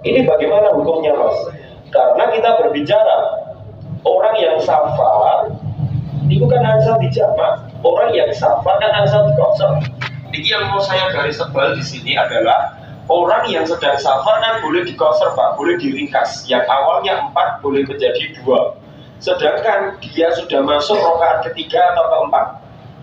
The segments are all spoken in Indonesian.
Ini bagaimana hukumnya Mas? Karena kita berbicara orang yang safar itu kan angsal dijamak, orang yang safar kan angsal dikosor. Ini yang mau saya garis tebal di sini adalah orang yang sedang safar kan boleh dikosor Pak, boleh diringkas. Yang awalnya 4 boleh menjadi 2. Sedangkan dia sudah masuk rakaat ketiga atau keempat.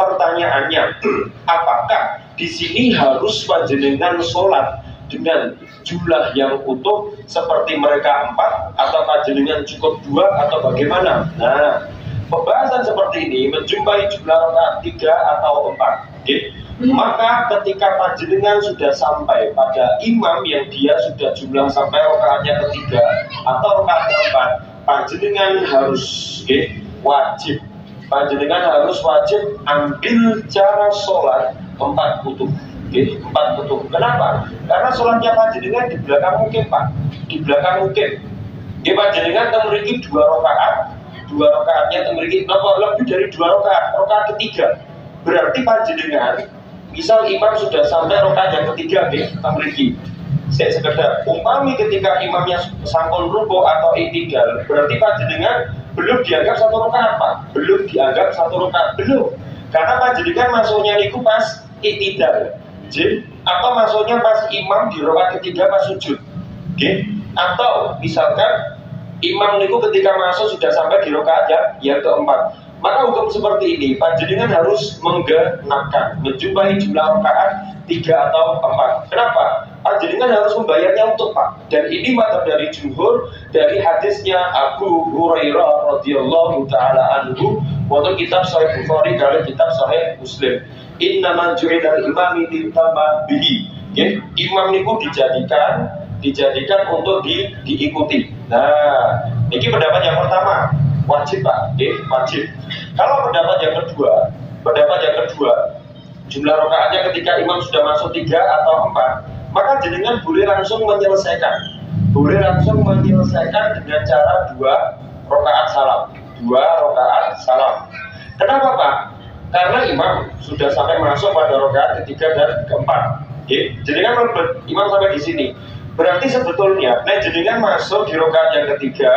Pertanyaannya, apakah di sini harus panjenengan sholat dengan jumlah yang utuh seperti mereka 4 atau panjenengan cukup 2 atau bagaimana? Nah, pembahasan seperti ini menjumpai jumlah rakaat 3 atau 4. Okay? Maka ketika panjenengan sudah sampai pada imam yang dia sudah jumlah sampai rakaatnya ketiga atau rakaat keempat, panjenengan harus wajib. Panjenengan harus wajib ambil cara sholat 4 utuh. 4 utuh. Kenapa? Karena sholatnya panjenengan di belakang mungkin Pak, di belakang mungkin. Panjenengan memiliki 2 rakaat, 2 rakaatnya memiliki lebih dari 2 rakaat, rakaat ketiga. Berarti panjenengan, misal imam sudah sampai rakaat yang ketiga, memiliki. Saya sekedar umpami ketika imamnya sampun ruku atau i'tidal, berarti panjenengan belum dianggap 1 rakaat Pak, belum dianggap 1 rakaat, belum. Karena panjenengan masuknya niku pas i'tidal, atau masuknya pas imam di rakaat ketiga pas sujud, atau misalkan imam niku ketika masuk sudah sampai di rakaat yang keempat. Maka hukum seperti ini panjenengan harus menggenapkan, menjumpai jumlah rakaat 3 atau 4. Kenapa? Panjenengan harus membayarnya untuk Pak. Dan ini madzhab dari jumhur dari hadisnya Abu Hurairah radhiyallahu taala anhu untuk kitab Sahih Bukhari dan kitab Sahih Muslim. Innaman ju'ilal imami litamma bihi. Imam niku dijadikan untuk diikuti. Nah, ini pendapat yang pertama, wajib Pak, wajib. Kalau pendapat yang kedua, jumlah rakaatnya ketika imam sudah masuk 3 atau 4, maka jenengan boleh langsung menyelesaikan dengan cara 2 rakaat salam, 2 rakaat salam. Kenapa Pak? Karena imam sudah sampai masuk pada rakaat ketiga dan keempat. Jenengan imam sampai di sini. Berarti sebetulnya, jenengan masuk di rakaat yang ketiga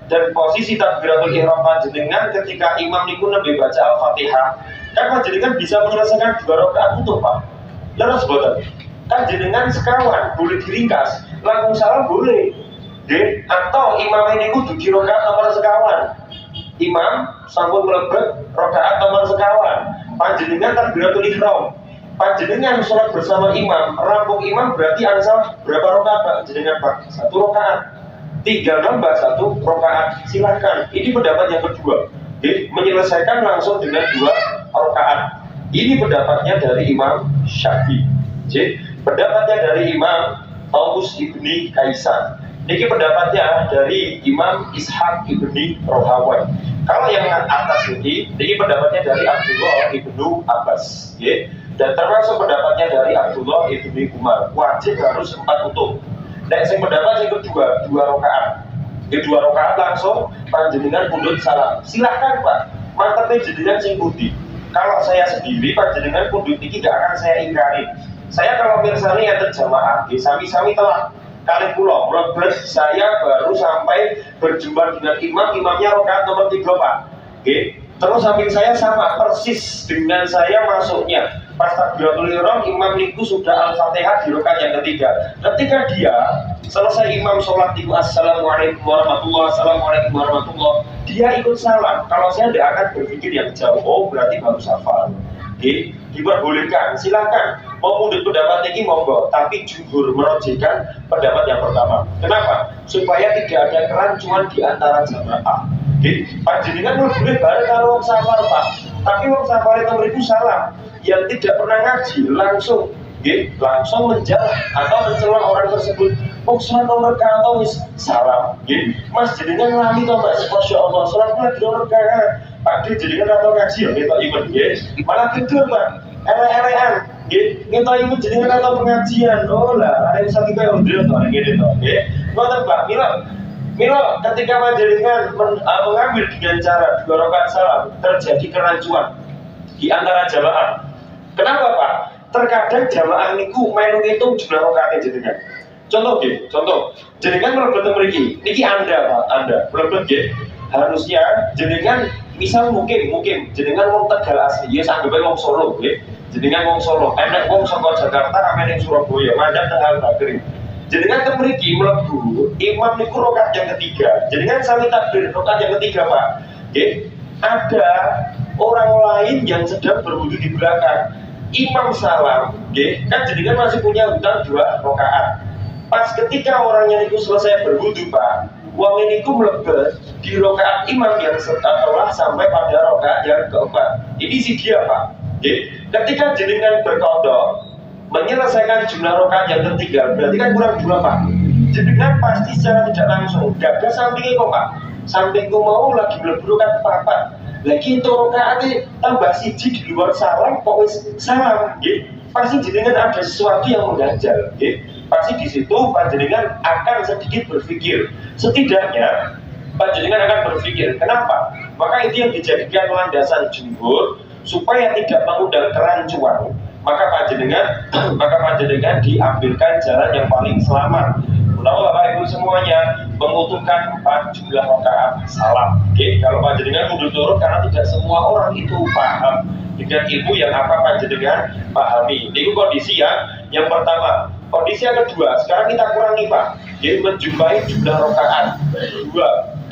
dan posisi takbiratul ihram panjenengan ketika imam niku nembe baca Al-Fatihah, kan panjenengan bisa menyelesaikan 2 rakaat utuh Pak. Terus boten. Kan jenengan sekawan boleh diringkas, langsung salam boleh. Atau imam ini kudu di rakaat nomor sekawan. Imam sampun mlebet rakaat nomor sekawan. Panjenengan takbiratul ihram. Panjenengan sholat bersama imam, rampung imam berarti angsal berapa rakaat Pak? Jenengan Pak? 1 rakaat. Tinggal nambah 1 rakaat. Silahkan. Ini pendapat yang kedua. Menyelesaikan langsung dengan 2 rakaat. Ini pendapatnya dari Imam Syafi'i. Pendapatnya dari Imam Taus ibni Kaisan. Ini pendapatnya dari Imam Ishaq ibni Rohawai. Kalau yang atas ini pendapatnya dari Abdullah ibnu Abbas. Dan termasuk pendapatnya dari Abdullah ibni Umar. Wajib harus 4 utuh. Dan yang pendapat yang kedua 2 rakaat. 2 rakaat langsung panjenengan pundut salam. Silahkan Pak, mantepnya jenengan sing pundi. Kalau saya sendiri panjenengan pundut ini gak akan saya ingkari. Saya kalau mirsani yang terjamaah, sami-sami telah kali pulau, saya baru sampai berjumpa dengan imamnya rakaat nomor 3 Pak. Terus samping saya sama persis dengan saya masuknya. Pas takbiratul ihram imam niku sudah Al-Fatihah di rakaat yang ketiga. Ketika dia selesai imam sholat itu assalamualaikum warahmatullah, dia ikut salam. Kalau saya tidak akan berpikir yang jauh, berarti baru hafal. Diperbolehkan, silakan mau mundur pendapat ini monggo, tapi jumhur merojihkan pendapat yang pertama. Kenapa? Supaya tidak ada kerancuan di antara jamaah. Panjenengan boleh bareng kalau wong safar Pak, tapi wong safar itu salam yang tidak pernah ngaji langsung menjalah atau mencela orang tersebut. Sholat nomor atau salam, Mas jenengan lali toh Mas, masya Allah, sholat nomor 2 rakaat. Pak jenengan atau ngaji ya, kita iman, malah tidur Pak, ele-elean, kita iman jenengan atau pengajian. Oh lah, ada yang satu kayak udah tuh, ada gini tuh, Ngoten Pak, Milo, ketika panjenengan mengambil dengan cara 2 rakaat salam, terjadi kerancuan di antara jamaah. Kenapa Pak? Terkadang jamaah niku melu itu jumlah rakaatnya jenengan. contoh jenengan mlebet mriki niki Anda Pak, Anda mlebet nggih harusnya jenengan misal mungkin jenengan wong Tegal asli ya sanggep wong Solo nggih jenengan wong Solo enek wong saka Jakarta ame ning Surabaya mandang tengah Bakri jenengan ke mriki mlebu imam niku rakaat yang ketiga jenengan sami takbir rakaat yang ketiga Pak nggih ada orang lain yang sedang berwudu di belakang imam salam nggih kan jenengan masih punya hutang 2 rakaat pas ketika orangnya itu selesai berwudu Pak, wong ini ku mlebet di rakaat imam yang setelah sampai pada rakaat yang keempat. Ini si dia Pak. Jadi, ketika jenengan berkodok menyelesaikan jumlah rakaat yang tertinggal, berarti kan kurang 2 Pak. Jenengan pasti secara tidak langsung gagal sampingnya kok Pak. Sampingku mau lagi mlebu rakaat keempat. Lagi itu rakaatnya tambah siji di luar salam, kok wis salam, nggih. Pasti jenengan ada sesuatu yang mengganjal, nggih. Pasti di situ panjenengan akan sedikit berpikir. Setidaknya panjenengan akan berpikir, kenapa? Maka itu yang dijadikan landasan jumhur supaya tidak mengundang kerancuan. Maka panjenengan diambilkan jalan yang paling selamat. Menawa Bapak Ibu semuanya membutuhkan 4 jumlah rakaat salam. Oke, kalau panjenengan mundur turun karena tidak semua orang itu paham dengan ilmu yang apa panjenengan pahami. Ini kondisi yang pertama. Kondisi yang kedua, sekarang kita kurangi Pak. Jadi menjumpai jumlah rakaat 2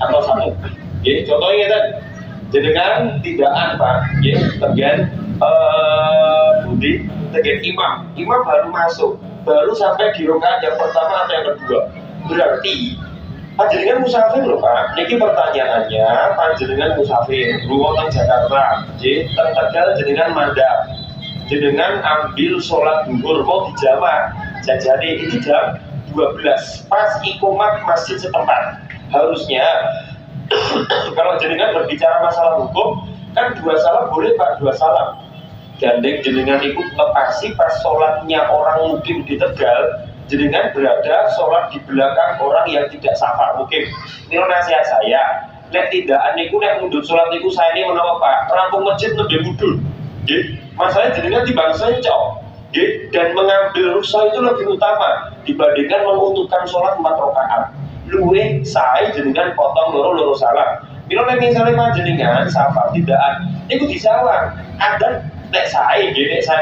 atau 1. Jadi contohnya tadi, jenengan tidaan Pak. Jadi bagian budi, bagian imam baru masuk, baru sampai di rakaat yang pertama atau yang kedua. Berarti panjenengan musafir loh Pak. Niki pertanyaannya, panjenengan musafir, wonten Jakarta, jadi Tegal jenengan mandap. Jenengan ambil sholat duhur mau dijamaah jadi ini jam 12 pas ikomat masjid setempat harusnya kalau jenengan berbicara masalah hukum kan 2 salam boleh Pak 2 salam gandeng jenengan ikut lepasi pas sholatnya orang mukim di Tegal jenengan berada sholat di belakang orang yang tidak safar mukim ini nasihat saya nek tidaan niku nek mundur sholat niku saya ini menawa Pak rampung masjid lebih mundur masalahnya jenengan timbang sencok dan mengambil rukhsah itu lebih utama dibandingkan menguntungkan sholat 4 rakaat luwih sae jenengan potong loro salam bila misalnya panjenengan safar tidaan niku disawang ada nek sae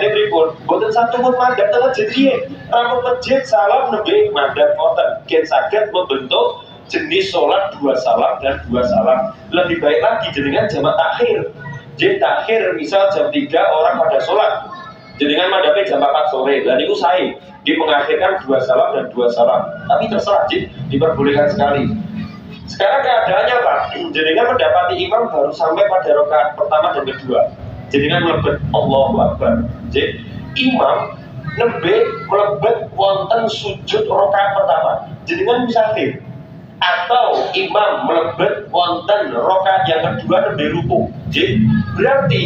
pripun boten satu pun mandap tengah jadi rampung masjid salam nembe mandap boten gen saged membentuk jenis sholat 2 salam dan 2 salam lebih baik lagi jenengan jamak takhir. Jadi takhir misal jam 3 orang pada sholat jenengan mandapnya jam 4 sore dan itu saya dia mengakhirkan 2 salam dan 2 salam tapi terserah diperbolehkan sekali sekarang keadaannya Pak jenengan mendapati imam baru sampai pada rakaat pertama dan kedua jenengan melebet Allahu Akbar jadi imam melebet wonten sujud rakaat pertama jenengan musafir atau imam melebet wonten rakaat yang kedua nembe ruku. Jadi berarti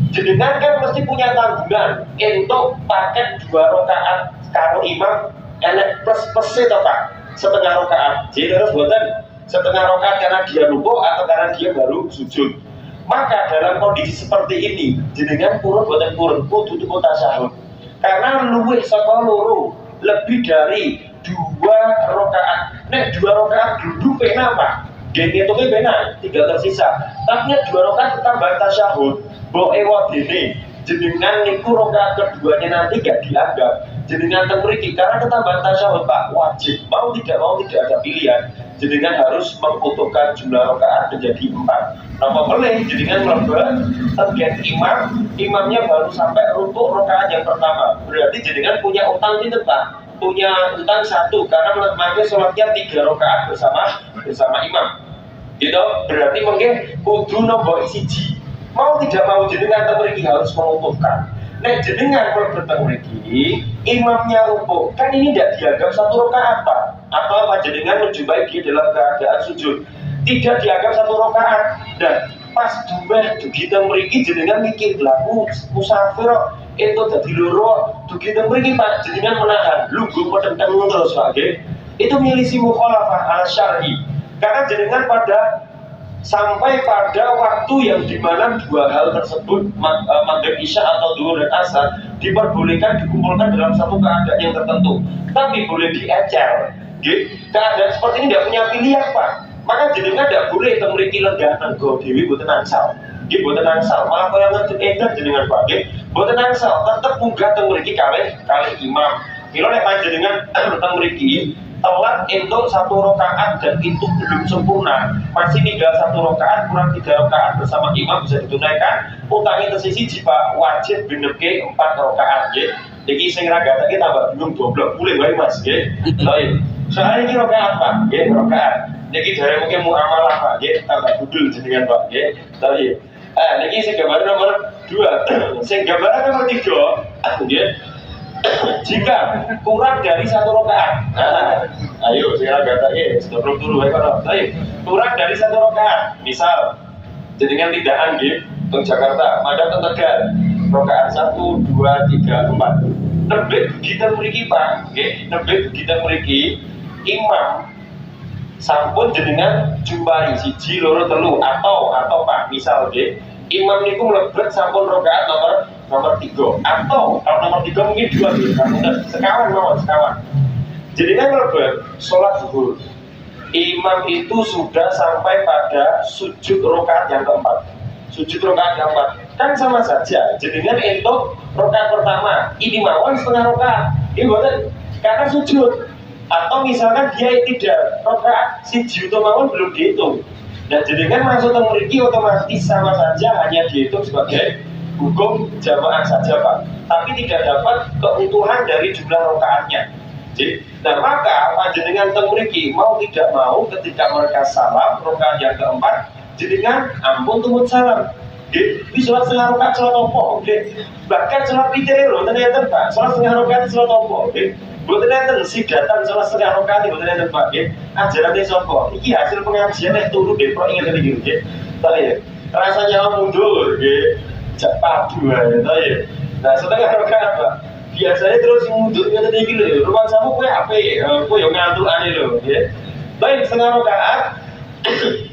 jenengan kan mesti punya tanggungan untuk paket 2 rakaat karo imam enek plus to Pak setengah rakaat. Jadi terus boten setengah rakaat karena dia ruku atau karena dia baru sujud. Maka dalam kondisi seperti ini jenengan purun boten purun kudu tasyahud. Karena luwih saka loro lebih dari 2 rakaat. Nek 2 rakaat duduk pena Pak. Gene itu pena, tinggal tersisa. Tapi 2 rakaat tambah tasyahud. Mbok ewadene jenengan niku rakaat keduanya nanti gak dianggap. Jenengan teng mriki karena ketambahan tasyahud Pak wajib. Mau tidak ada pilihan. Jenengan harus mengutuhkan jumlah rakaat menjadi 4. Napa boleh jenengan mlebet target imamnya baru sampai rukuk rakaat yang pertama. Berarti jenengan punya utang pinten Pak? Punya utang 1 karena menikmati sholatnya 3 rakaat bersama imam gitu berarti mungkin kudu nombor siji mau tidak mau jenengan temriki harus mengumpulkan nek jenengan kalau bertemriki imamnya rukuk kan ini tidak dianggap 1 rakaat Pak atau apa jenengan menjumpai dia dalam keadaan sujud tidak dianggap 1 rakaat dan pas dugi temriki jenengan mikir laku musafir itu dadi loro dugi mriki Pak jenengan menahan lungguh petenteng terus Pak nggih itu milisi mukhalafah ala syar'i karena jenengan sampai pada waktu yang dimana 2 hal tersebut maghrib isya atau zuhur dan asar diperbolehkan dikumpulkan dalam satu keadaan yang tertentu, tapi boleh diecer. Keadaan seperti ini tidak punya pilihan Pak, maka jenengan tidak boleh memiliki lenggahan go dewi buatan angsal. Buatan angsal, malah kau yang ngejut edan jenengan Pak. Buatan angsal, tetap munggah memiliki kali imam. Kalau nek panjenengan memiliki telat untuk satu rakaat dan itu belum sempurna, masih tinggal satu rakaat kurang 3 rakaat bersama imam bisa ditunaikan. Utangi tersisi jika wajib benerke 4 rakaat. Jadi sing raga kita tambah bingung goblok, boleh baik Mas. Baik. Soalnya ini rakaat Pak, rakaat. Jadi dari mungkin muamalah Pak, tambah budul jenengan Pak. Baik. Niki sing gambar nomor 2, sing gambar nomor 3, jika kurang dari 1 rakaat. Ayo saya kata sebelum dulu ayo kurang dari 1 rakaat. Misal jenengan tindakan ke Jakarta, madhab ke Tegal, rakaat 1, 2, 3, 4. Nebet kita memiliki Pak, nebet kita memiliki imam sampun jenengan jumpai 1, 2, 3 atau Pak misal imam niku mlebet sampun rakaat nomor 3 atau kalau nomor 3 mungkin 2 sekawan. Jadi kan mlebet sholat zuhur, imam itu sudah sampai pada sujud rakaat yang keempat. Kan sama saja. Jadi kan untuk rakaat pertama ini mawon setengah rakaat, ini bukan karena sujud. Atau misalkan dia tidak rakaat siji mawon belum dihitung. Nah jadi kan masuk memiliki otomatis sama saja hanya dihitung sebagai hukum jamaah saja Pak, tapi tidak dapat keutuhan dari jumlah rakaatnya. Nah maka panjenengan memiliki mau tidak mau ketika mereka salam rakaat yang keempat, jenengan ampun tumut salam. Di sholat setengah rakaat sholat opo, bahkan sholat witir loh ternyata Pak, sholat setengah rakaat sholat opo, bukan enten sidatan sholat setengah rakaat bukan enten Pak. Ajarannya sopo, iki hasil pengajian yang turun deh, pro ingat lagi tadi rasanya mundur, jak padu ya. Nah setengah rakaat Pak, biasanya terus mundur nggak tadi gitu, rumah samu kue apa kue yang ngantuk aneh loh, baik setengah rakaat,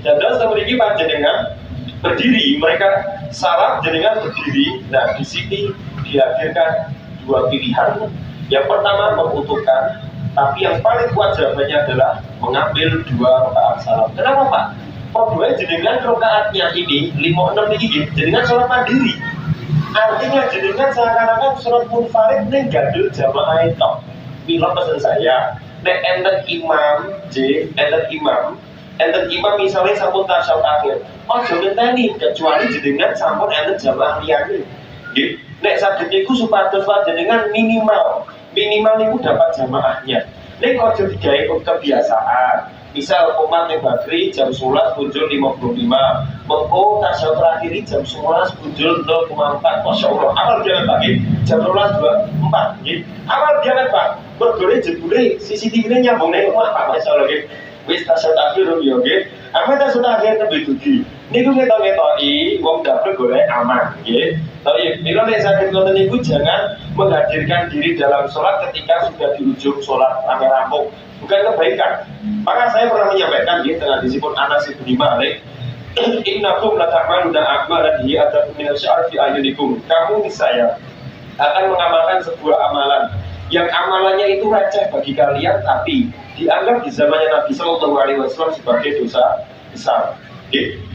dan terus memiliki panjenengan berdiri, mereka salam jenengan berdiri. Nah di sini dihadirkan 2 pilihan. Yang pertama membutuhkan, tapi yang paling kuat jawabannya adalah mengambil 2 rakaat salam. Kenapa Pak? Dua jenengan rakaatnya ini 5-6 ini jenengan sholat mandiri. Artinya jenengan seakan-akan sholat munfarid ning gadul jamaah itu. Mila pesan saya, nek enten imam misalnya sampun tasyahud akhir, ojo ngenteni kecuali jenengan sampun enten jamaah liyane. Nek saged niku supados jenengan minimal niku dapat jamaahnya. Nek ojo digawe kebiasaan. Misal umat yang Bakri jam 11 muncul 55, mengko tasyahud terakhir jam 11 muncul 0,4. Masya Allah, awal jangan Pak, jam 12.24, awal jangan Pak, bergoleh jebule CCTV-nya nyambung nih rumah Pak, Masya Allah, wis tasyahud akhir ya, apa tasyahud akhir lebih tinggi. Niku ngetok-ngetoki wong dapur golek aman, tapi bila nek sakit ngoten niku jangan menghadirkan diri dalam sholat ketika sudah di ujung sholat rame-rame, bukan kebaikan. Maka saya pernah menyampaikan dengan disebut Anas bin Malik, innakum la ta'maluna a'malan hiya atakum min asy-sya'ri fi ayyudikum. Kamu niscaya akan mengamalkan sebuah amalan yang amalannya itu receh bagi kalian, tapi dianggap di zamannya Nabi Sallallahu Alaihi Wasallam sebagai dosa besar.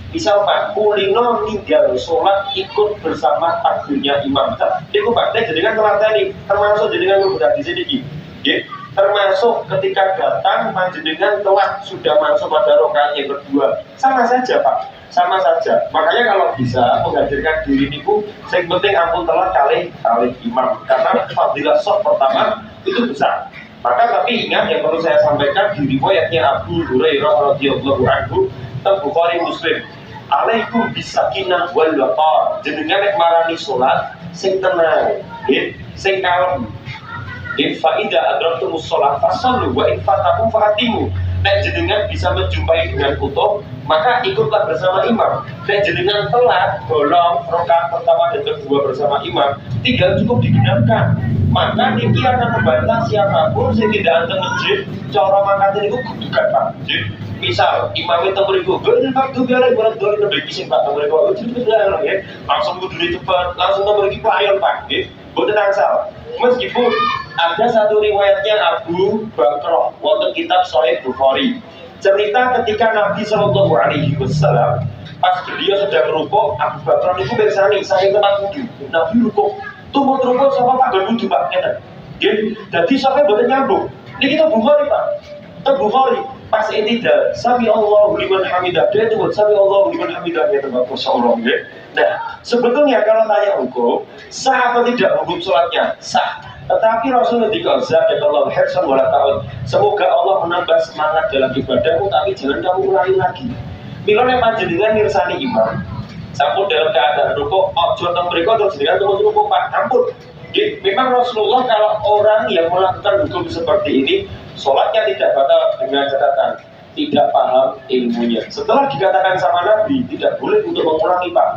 Misal Pak, kulino ninggal sholat ikut bersama takbirnya imam. Itu Pak, jadi kan telateni, termasuk jadi kan udah di sini, termasuk ketika datang panjenengan telat sudah masuk pada rakaat yang kedua, sama saja Pak, sama saja. Makanya kalau bisa menghadirkan diri niku, yang penting ampun telat kali imam, karena fadilah sholat pertama itu besar. Maka tapi ingat yang perlu saya sampaikan di riwayatnya Abu Hurairah radhiyallahu anhu tentang Bukhari Muslim, alaikum bisakinah wal waqar, jenengan nek marani salat sing tenang, sing kalem. Fa idza adraktumus shalah fasallu wa in fatakum fatimu. Nek jenengan bisa menjumpai dengan utuh, maka ikutlah bersama imam. Nek jenengan telat bolong rakaat pertama dan kedua bersama imam, tinggal cukup digenapkan. Maka niki akan membantah siapapun yang tidak anteng masjid, cara mangkate niku kudukan Pak. Misal imam itu mriku, "Benar tuh gara buat dole lebih sing Pak mriku." Langsung kudu cepat, langsung mriki pelayan Pak, boten angsal. Meskipun ada satu riwayatnya Abu Bakr wonten kitab Sahih Bukhari. Cerita ketika Nabi Shallallahu Alaihi Wasallam pas beliau sedang rukuk, Abu Bakr itu bersani saking tempat wudhu. Nabi rukuk, tumut rukuk sama Pak wudhu Pak kena. Jadi sampai boten nyambung. Ini kita Bukhari Pak. Kita Bukhari. Pas tidak, Sami Allahu liman hamidah. Dia itu Sami Allahu liman hamidah ya tempat Allah. Nah, sebetulnya kalau tanya hukum, sah atau tidak hukum sholatnya? Sah. Tetapi Rasulullah dikatakan Allah hirsan wala ta'ud. Semoga Allah menambah semangat dalam ibadahmu, tapi jangan kamu ulangi lagi. Mila nek panjenengan mirsani imam, sampun dalam keadaan rukuk, ojo teng mriku terus jenengan terus rukuk Pak, ampun. Memang Rasulullah kalau orang yang melakukan hukum seperti ini, sholatnya tidak batal dengan catatan tidak paham ilmunya. Setelah dikatakan sama Nabi tidak boleh untuk mengulangi Pak.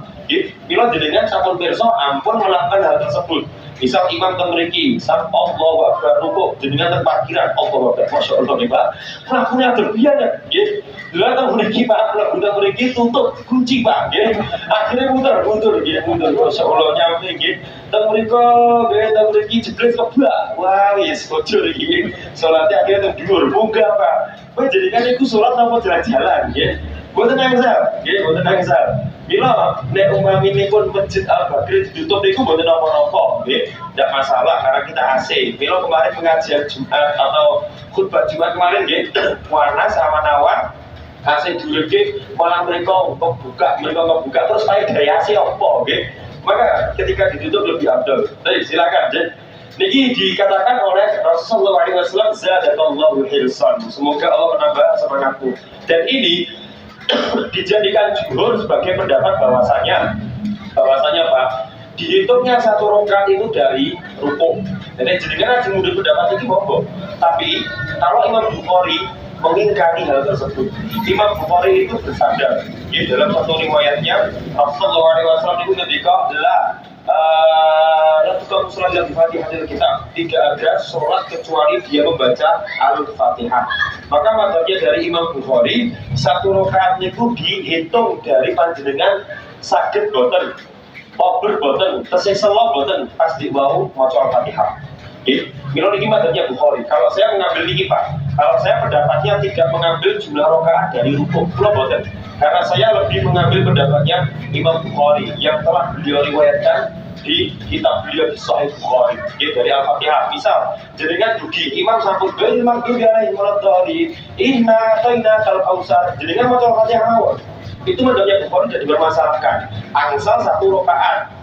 Bila jenengan sampun pirsa ampun melakukan hal tersebut. Misal imam teng mriki, sam Allahu Akbar rukuk, jenengan teng parkiran Allahu Akbar, masyaallah nggih Pak. Mlakunya berbiaya nggih. Lha teng mriki Pak, mlaku mriki tutup kunci Pak nggih. Akhirnya mundur nggih, mundur masyaallah nyampe nggih. Teng mriko nggih teng mriki jebres keblak. Wah wis bocor iki. Salate akhirnya teng dhuwur munggah Pak. Kowe jenengan iku salat apa jalan-jalan nggih. Boten angsal, nggih boten angsal. Bila nek umpaminipun masjid Al-Bagri ditutup niku mboten napa-napa, nggih. Tidak masalah karena kita AC. Bila kemarin pengajian Jumat atau khutbah Jumat kemarin nggih, panas awan-awan, AC dureke malah mereka buka terus pakai gaya AC apa nggih. Maka ketika ditutup lebih afdal. Baik, silakan, Jen. Niki dikatakan oleh Rasulullah SAW, Zadakallahu hirsan. Semoga Allah menambah semangatku. Dan ini dijadikan jumhur sebagai pendapat bahwasanya Pak, dihitungnya satu rakaat itu dari rukuk. Jadi jenengan aja mundur pendapat ini monggo. Tapi kalau Imam Bukhari mengingkari hal tersebut, Imam Bukhari itu bersabda di dalam satu riwayatnya Rasulullah SAW itu ketika tukang sholat yang Fatihah kitab tidak ada sholat kecuali dia membaca Al-Fatihah. Maka madhabnya dari Imam Bukhari satu rakaat itu dihitung dari panjenengan sakit boten, ober boten, teseselo boten pas di bawah maca Al-Fatihah. Milo ini madhabnya Bukhari. Kalau saya mengambil ini Pak, kalau saya pendapatnya tidak mengambil jumlah rakaat dari rukuk, pulau boten. Karena saya lebih mengambil pendapatnya Imam Bukhari yang telah beliau riwayatkan di kitab beliau di Sahih Bukhari dari Al-Fatihah. Misal jenengan dugi imam sampun bil maghdubi alaihim waladdallin inna ataina kal kausar, jenengan maca Al-Fatihah mawon, itu madhabnya Bukhari tidak dipermasalahkan. Angsal satu rakaat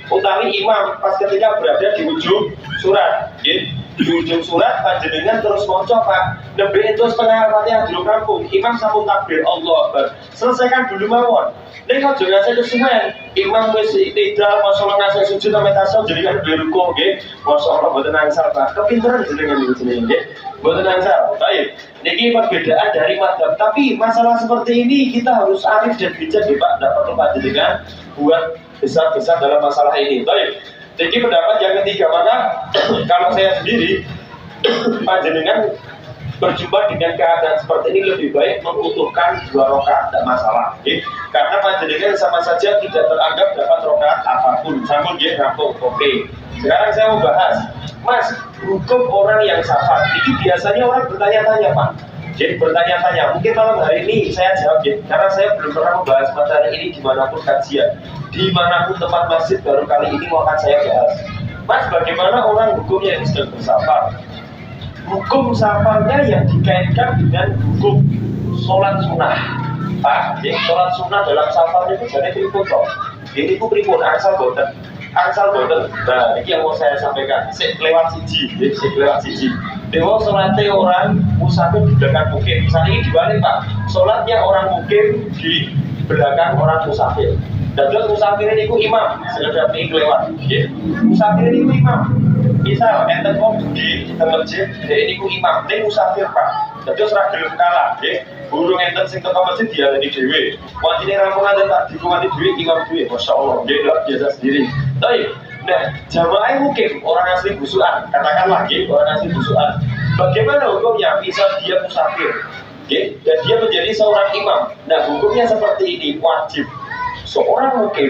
utawi imam pas ketika berada di ujung surat, di ujung surat panjenengan terus maca Pak, nembe itu setengah Al-Fatihah dulu kampung, imam sampun takbir Allah Akbar, selesaikan dulu mawon. Nek aja ngasih kesuwen, imam wis tidak masalah ngasih sujud sampai tasawuf jadi kan berukuk nggih. Masyaallah boten angsal Pak. Kepinteran jenengan niku jenenge nggih. Boten angsal. Baik. Niki perbedaan dari madhab, tapi masalah seperti ini kita harus arif dan bijak nggih Pak, dapat tempat jenengan buat besar-besar dalam masalah ini. Baik. Niki pendapat yang ketiga, maka kalau saya sendiri panjenengan berjumpa dengan keadaan seperti ini lebih baik mengutuhkan 2 rakaat, tidak masalah, okay? Karena panjenengan sama saja tidak teranggap dapat rakaat apapun, sampun dia rampung, oke. Sekarang saya mau bahas, Mas, hukum orang yang safar, itu biasanya orang bertanya-tanya Pak. Jadi bertanya-tanya, mungkin malam hari ini saya jawab ya, karena saya belum pernah membahas materi ini dimanapun kajian, dimanapun tempat masjid baru kali ini mau akan saya bahas. Mas, bagaimana orang hukumnya yang sedang bersafar? Hukum safarnya yang dikaitkan dengan hukum sholat sunnah Pak, jadi sholat sunnah dalam safarnya itu jadi pripun toh. Ini itu pripun, angsal boten. Nah, ini yang mau saya sampaikan. Lewat siji. Dewa sholatnya orang musafir di belakang mukim. Saat ini dibalik Pak, sholatnya orang mukim di belakang orang musafir. Dan terus musafir ini ku imam, sekedar ini lewat. Musafir ini ku imam. Misal enten wong di masjid, ini ku imam, ini musafir Pak. Terus ra gelem kalah, nggih. Burung enten sing teko masjid dia di dhewe. Wajine rampungan dan tak dikumati dhewe imam dhewe. Masyaallah, nggih luar biasa sendiri. Baik. Nah, jamaah mungkin orang asli busukan, katakanlah nggih, orang asli busukan. Bagaimana hukumnya? Misal dia musafir, nggih, dan dia menjadi seorang imam. Nah, hukumnya seperti ini, wajib seorang mukim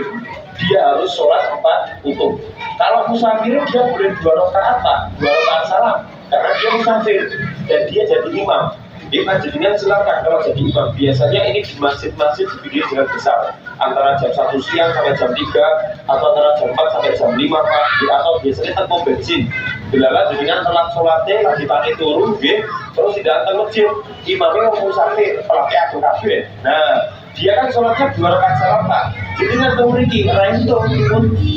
dia harus sholat 4 utuh. Kalau musafir dia boleh 2 rakaat Pak, 2 rakaat salam karena dia musafir dan dia jadi imam. Imam jadinya silakan kalau jadi imam. Biasanya ini di masjid-masjid dibikin dengan besar, antara jam 1 siang sampai jam 3 atau antara jam 4 sampai jam 5 pagi, atau biasanya tempo bensin. Bilala dengan telat sholatnya lagi pakai turun, terus tidak akan masjid. Imamnya mau musafir, pelaknya aku kafir. Nah, dia kan sholatnya 2 rakaat salam Pak. Jadi kan memiliki karena itu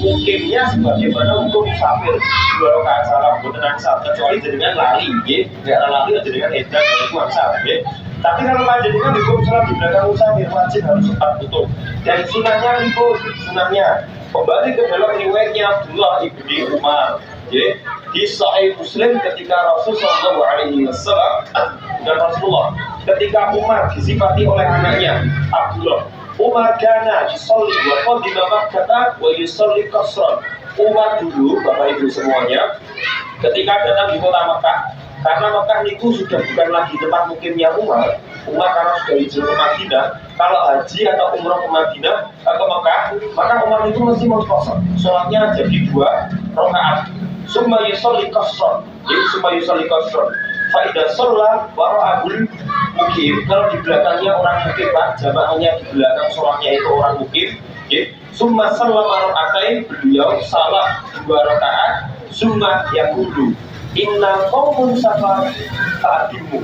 mungkinnya sebagaimana hukum musafir 2 rakaat salam bukan angsal, kecuali jadinya lali, nggak lali jadinya edan itu angsal. Tapi kalau jadinya hukum sholat di belakang musafir wajib harus sempat tutup. Dan sunahnya itu sunahnya kembali ke dalam riwayatnya Abdullah ibni Umar. Di Sahih Muslim ketika Rasulullah SAW dan Rasulullah ketika Umar disifati oleh anaknya Abdullah, Umar kana yusolli wa qadima Makkah wa yusolli qasran. Umar dulu Bapak Ibu semuanya ketika datang di kota Makkah, karena Makkah itu sudah bukan lagi tempat mukimnya Umar karena sudah hijrah ke Madinah. Kalau haji atau umrah ke Madinah ke Makkah, maka Umar itu mesti mengkosor sholatnya jadi 2 rakaat. Summa yusolli qasran, jadi summa yusolli qasran. Faidah sholat wara'abul mukim. Kalau di belakangnya orang mukim Pak, jamaahnya di belakang sholatnya itu orang mukim. Summa sallama raka'atain, beliau salat 2 rakaat. Summa yaqulu inna qaumun safar ta'dimu.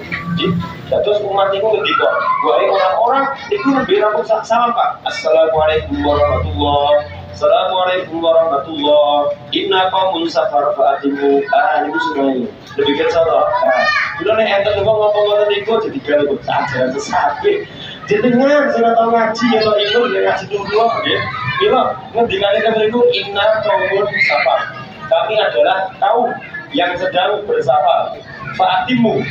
Terus umat itu ngendika, wahai orang-orang itu lebih rampung salam Pak. Assalamualaikum warahmatullahi. Assalamualaikum warahmatullahi. Inna qaumun safar fa'dimu. Ini semuanya. Demikian salah. Bila nek enten ngomong-ngomong niku jadi gawe ajaran sesat. Jenengan sudah tahu ngaji atau ikut ngaji dulu nggih. Bila ngendikane niku inna qaumun safar. Kami adalah kaum yang sedang bersafar. Fa'atimu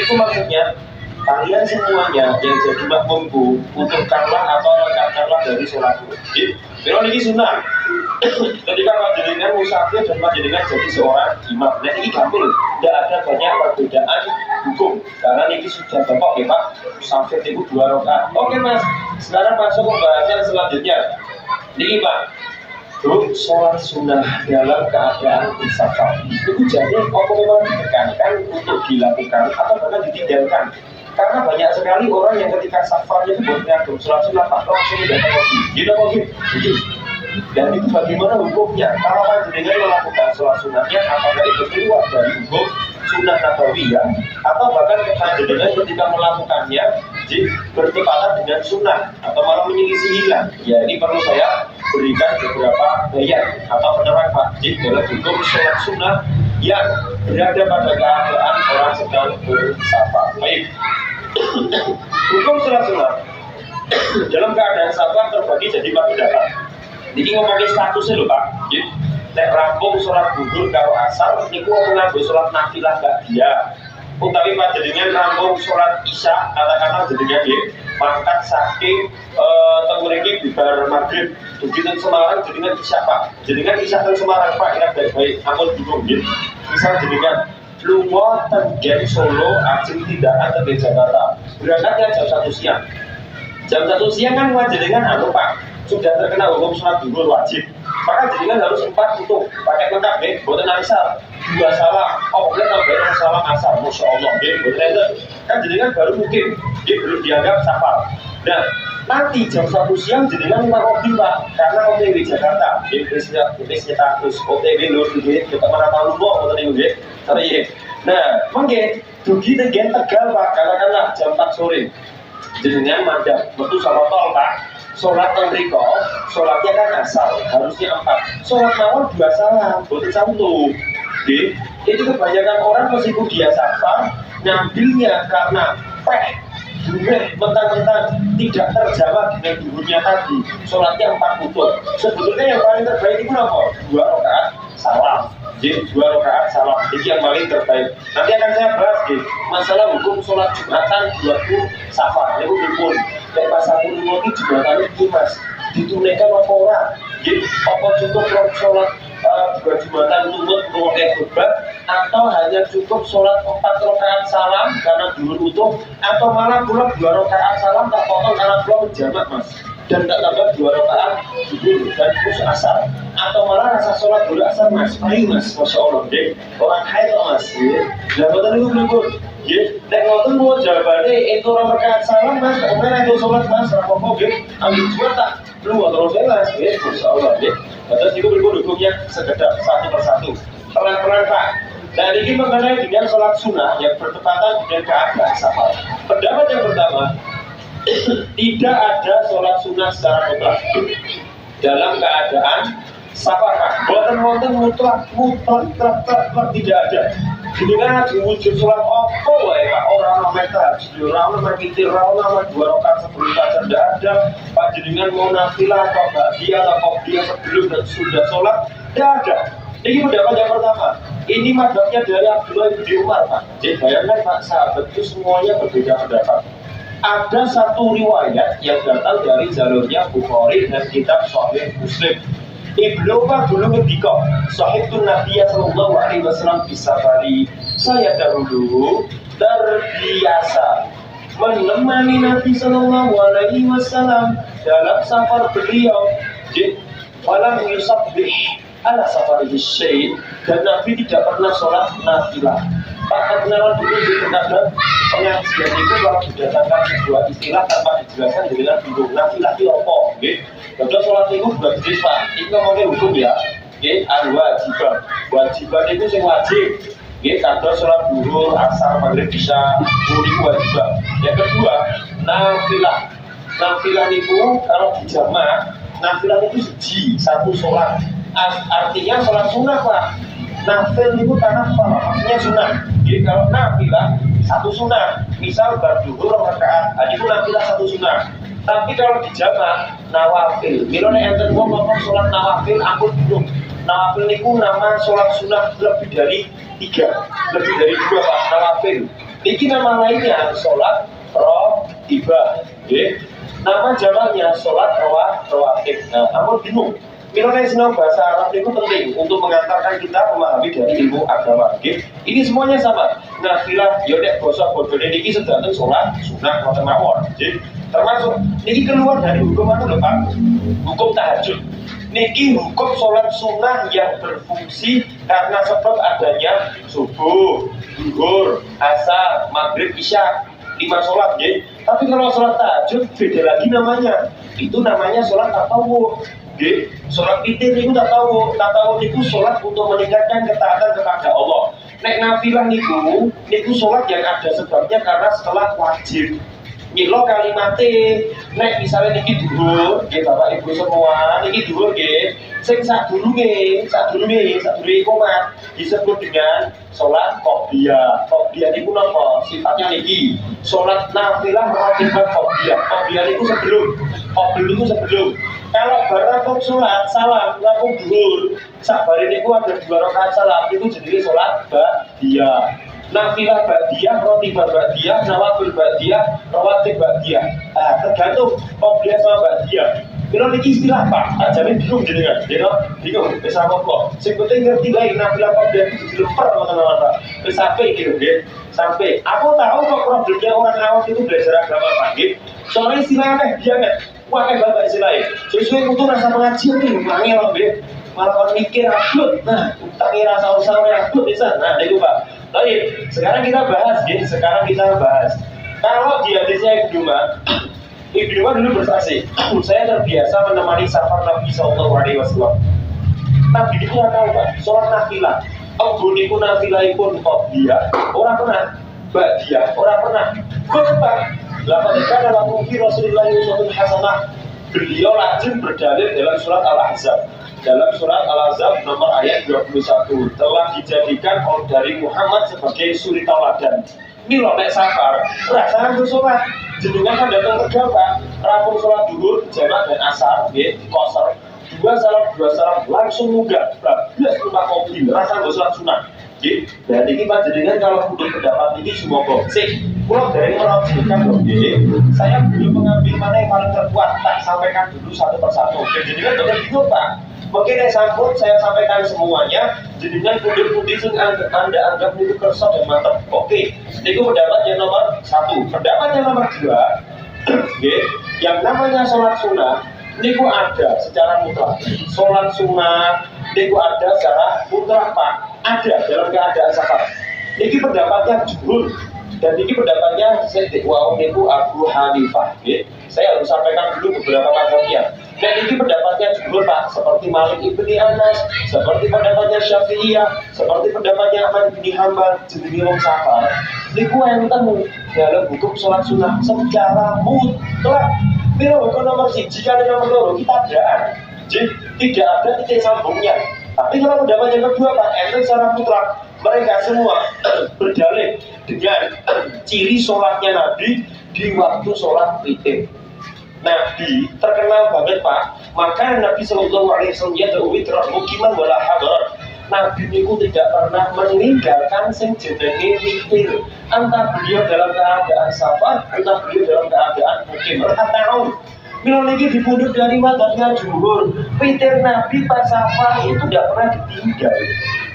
itu maksudnya kalian semuanya yang jadi makmumku putuskanlah atau lengkapkanlah dari sholatku. Kalau ini sunnah ketika panjenengan musafir dan panjenengan jadi seorang imam. Nah ini gampang, tidak ada banyak perbedaan hukum karena ini sudah bapak ya Pak, musafir itu 2 rakaat. Oke Mas, sekarang masuk pembahasan selanjutnya. Ini Pak, sholat sunnah dalam keadaan bersafar itu jadi apa memang ditekankan untuk dilakukan atau bahkan ditinggalkan? Karena banyak sekali orang yang ketika safarnya itu buat ngagum sholat sunnah Pak, langsung datang lagi, dan itu bagaimana hukumnya? Kalau panjenengan melakukan sholat sunnahnya, apakah itu keluar dari hukum sunnah nabawiyah atau bahkan panjenengan ketika melakukannya bertepatan dengan sunnah atau malah menyelisihinya? Ya ini perlu saya berikan beberapa bayat atau penerang Pak dalam hukum sholat sunnah yang berada pada keadaan orang sedang bersafar. Baik, hukum sholat sunnah dalam keadaan safar terbagi jadi 4 pendapat. Ini ngomongin statusnya loh Pak. Nek rampung sholat zuhur karo asar, niku nganggo sholat nafilah enggak dia. Utawi panjenengan rampung sholat isya, katakanlah jenengan nggih mangkat saking tenguriki bibar maghrib, begitu Semarang jenengan isya Pak. Jenengan isya teng Semarang Pak, kira baik-baik, ampun bingung nggih. Misal jenengan lunga teng Solo, ajeng tindakan teng Jakarta. Berangkatnya jam 1 siang. Jam 1 siang kan panjenengan Pak sudah terkena hukum sholat zuhur wajib. Maka jenengan harus 4 tutup pakai lengkap nggih, boten asar 2 salam. Oh, boleh tambahin salam asar. Masya Allah nggih, boten enten. Kan jenengan baru mungkin nggih belum dianggap safar. Nah, nanti jam 1 siang jenengan numpak mobil Pak, karena OTW Jakarta nggih bisnya status OTW lur nggih ke mana tahu boten niku nggih. Tapi nah, mangke dugi teng Tegal Pak, katakanlah jam 4 sore. Jenengan mandap metu sama tol Pak. Sholat mereka, sholatnya kan asal, harusnya 4. Sholat mawon 2 salam, boleh 1. Itu kebanyakan orang meskipun dia safar, ngambilnya karena mentang-mentang tidak terjawab dengan duhurnya tadi. Sholatnya 4 tutup. Sebetulnya yang paling terbaik itu apa? 2 rakaat salam. Jadi 2 rakaat salam, ini yang paling terbaik. Nanti akan saya bahas masalah hukum sholat Jumatan 20 safar. Ini pun kayak pasal ini Jumatan itu Mas ditunaikan apa orang? Jadi apa cukup sholat 2 Jumatan turut memakai khutbah, atau hanya cukup sholat 4 rakaat salam karena dulu utuh, atau malah pula 2 rakaat salam tak potong karena belum berjamaah Mas? dan tak tambah 2 rakaat zuhur dan terus asar, atau malah rasa sholat dulu asar mas, ayo mas, masya Allah deh, orang haid mas, ya, jabatan itu berikut, ya, dan waktu mau jawabannya itu orang rakaat salam mas, orang itu sholat mas, rapopo, ya, ambil dua tak, lu terus jelas, ya, masya Allah deh, terus itu berikut hukumnya sekedar satu persatu, pelan-pelan pak. Dan ini mengenai dengan sholat sunnah yang bertepatan dengan keadaan safar. Pendapat yang pertama, tidak ada sholat sunnah secara mutlak dalam keadaan safar. Buatan mutlak tidak ada. Dengan wujud sholat apa ya orang namanya tahajud, orang namanya kitir, orang namanya 2 rakaat sebelum fajar tidak ada. Pak jenengan mau nafilah atau ba'diyah atau qobliyah sebelum dan sudah sholat tidak ada. Ini pendapat yang pertama. Ini madhabnya dari Abdullah bin Umar, Pak. Jadi bayangkan Pak, sahabat itu semuanya berbeda pendapat. Ada satu riwayat yang datang dari jalurnya Bukhari dan kitab Sahih Muslim. Ibnu Umar dulu ketika Sahihun Nabi Sallallahu Alaihi Wasallam bisafari, saya dahulu terbiasa menemani Nabi Sallallahu Alaihi Wasallam dalam safar beliau. Jadi walam yusabbih ala safarihi syai', dan Nabi tidak pernah sholat nafilah. Pak perkenalan dulu di terkadang pengajian itu kalau didatangkan sebuah istilah tanpa dijelaskan dengan bingung nafilah itu apa, Kalau sholat itu bukan jenis Pak, ini ngomongin hukum ya, al-wajiban. Wajiban itu yang wajib, kadang sholat zuhur, asar, maghrib, isya, itu wajiban. Yang kedua, nafilah. Nafilah itu kalau dijamak, nafilah itu satu sholat. Artinya sholat sunnah Pak. Nafil itu tanafal, maksudnya sunnah. Jadi kalau nafilah satu sunnah, misal berduhur rakaat, itu nafilah satu sunnah. Tapi kalau dijamak nawafil, milone enten wong ngomong sholat nawafil, aku bingung. Nawafil itu nama sholat sunnah lebih dari 3, lebih dari 2 Pak, nawafil. Ini nama lainnya sholat rawatibah, nama jamaknya sholat rawatib. Nah, aku bingung. Milone sinau bahasa Arab itu penting untuk mengantarkan kita memahami dari ilmu agama. Ini semuanya sama. Nafilah, yodek bosa bodone niki sedanten sholat sunnah wonten mawon. Termasuk niki keluar dari hukum apa lho Pak? Hukum tahajud. Niki hukum sholat sunnah yang berfungsi karena sebab adanya subuh, zuhur, asar, maghrib, isya, 5 sholat, Tapi kalau sholat tahajud beda lagi namanya. Itu namanya sholat tatawwu. Sholat witir itu tatawwu itu sholat untuk meningkatkan ketaatan kepada Allah. Nek nafilah niku sholat yang ada sebabnya karena setelah wajib. Milo kalimate, nek misalnya niki dhuwur, Bapak Ibu semua, niki dhuwur sing sadurunge komat disebut dengan sholat qobliyah. Qobliyah niku napa? Sifatnya niki. Sholat nafilah ratibah qobliyah. Qobliyah niku sebelum. Kalau barakok sholat salam langsung dhuwur, sabare niku ada 2 rakaat salam, itu jadi sholat ba'diyah. Nafilah ba'diyah, ratibah ba'diyah, nawafil ba'diyah, rawatib ba'diyah. Tergantung qobliyah sama ba'diyah. Kalau niki istilah Pak, ajane bingung jenengan, bingung. Wis apa? Sing penting ngerti wae nafilah qobliyah itu dilemper teman-teman Pak. Wis sampai gitu, sampai. Aku tahu kok problemnya orang awam itu belajar agama Pak, soalnya istilahnya banget. Wah, bapak istilahnya. Sesuai untuk rasa pengajian nih, ulangi loh, malah kalau mikir abut. Nah, utangi rasa usaha abut bisa. Nah, itu Pak. Baik, sekarang kita bahas. Kalau di hadisnya Ibnu Umar dulu bersaksi, saya terbiasa menemani safar Nabi Sallallahu Alaihi Wasallam. Nabi itu nggak tahu Pak, sholat nafilah. Niku nafilah pun qobliyah, orang pernah. Ba'diyah, orang pernah. Kenapa? Ketika dalam mungkin Rasulullah SAW Hasanah, beliau lazim berdalil dalam surat Al-Ahzab. Dalam surat Al-Ahzab nomor ayat 21 telah dijadikan dari Muhammad sebagai suri tauladan. Milo nek safar, rasakan sholat. Jenengan kan datang kerja Pak, rampung sholat zuhur, jamak dan asar, kosor. 2 salam langsung munggah. Belas rumah kopi, rasakan sholat sunnah. Dan ini Pak jenengan kalau untuk pendapat ini semua boxing. Pulau dari menafsirkan saya belum mengambil mana yang paling terkuat, tak sampaikan dulu satu persatu. Jenengan benar bingung Pak. Mungkin yang sambut saya sampaikan semuanya. Jenengan pundi-pundi yang Anda anggap itu kerso dan mantap. Oke, itu pendapat yang nomor 1. Pendapat yang nomor 2, Yang namanya sholat sunnah niku ada secara mutlak. Sholat sunnah niku ada secara mutlak Pak, ada dalam keadaan safar. Ini pendapatnya jumhur dan ini pendapatnya Syekh niku Abu Hanifah. Saya harus sampaikan dulu beberapa mazhabnya. Dan ini pendapatnya jumhur Pak, seperti Malik ibni Anas, seperti pendapatnya Syafi'iyah, seperti pendapatnya Ahmad bin Hanbal, jenenge wong safar. Niku enten dalam hukum sholat sunnah secara mutlak. Bila hukum nomor 1 kali nomor 2 kita adaan, jadi tidak ada titik sambungnya. Tapi kalau pendapat yang kedua Pak, enten secara mutlak. Mereka semua berdalil dengan ciri sholatnya Nabi di waktu sholat witir. Nabi terkenal banget Pak, maka Nabi Sallallahu Alaihi Wasallam ya witr mukiman wala hadar. Nabi niku tidak pernah meninggalkan sing jenenge witir. Entah beliau dalam keadaan safar, entah beliau dalam keadaan mukim. Mereka tahu. Milo lagi dipundut dari mazhabnya jumhur, witir Nabi pas safar itu tidak pernah ditinggal.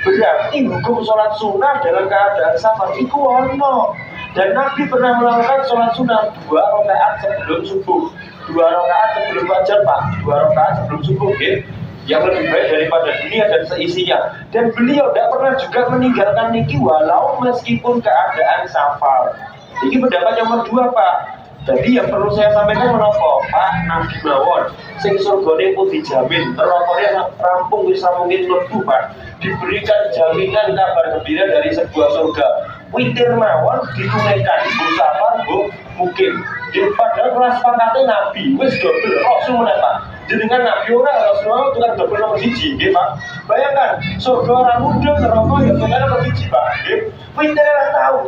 Berarti hukum sholat sunnah dalam keadaan safar itu ono. Dan Nabi pernah melakukan sholat sunnah 2 rakaat sebelum subuh, 2 rakaat sebelum fajar Pak, 2 rakaat sebelum subuh yang lebih baik daripada dunia dan seisinya. Dan beliau tidak pernah juga meninggalkan niki walau meskipun keadaan safar. Ini pendapat yang kedua Pak. Jadi yang perlu saya sampaikan menapa Pak, Nabi mawon sing surgane pun dijamin, neraka rampung bisa mungkin mlebu Pak, diberikan jaminan kabar gembira dari sebuah surga. Witir mawon ditunaikan bu safar bu mungkin. Padahal kelas pangkatnya Nabi wis double Rasul menapa. Jenengan Nabi ora Rasulullah itu kan double nomor 1 nggih Pak. Bayangkan surga orang muda neraka ya tenan nomor 1 Pak. Witir ora tahu.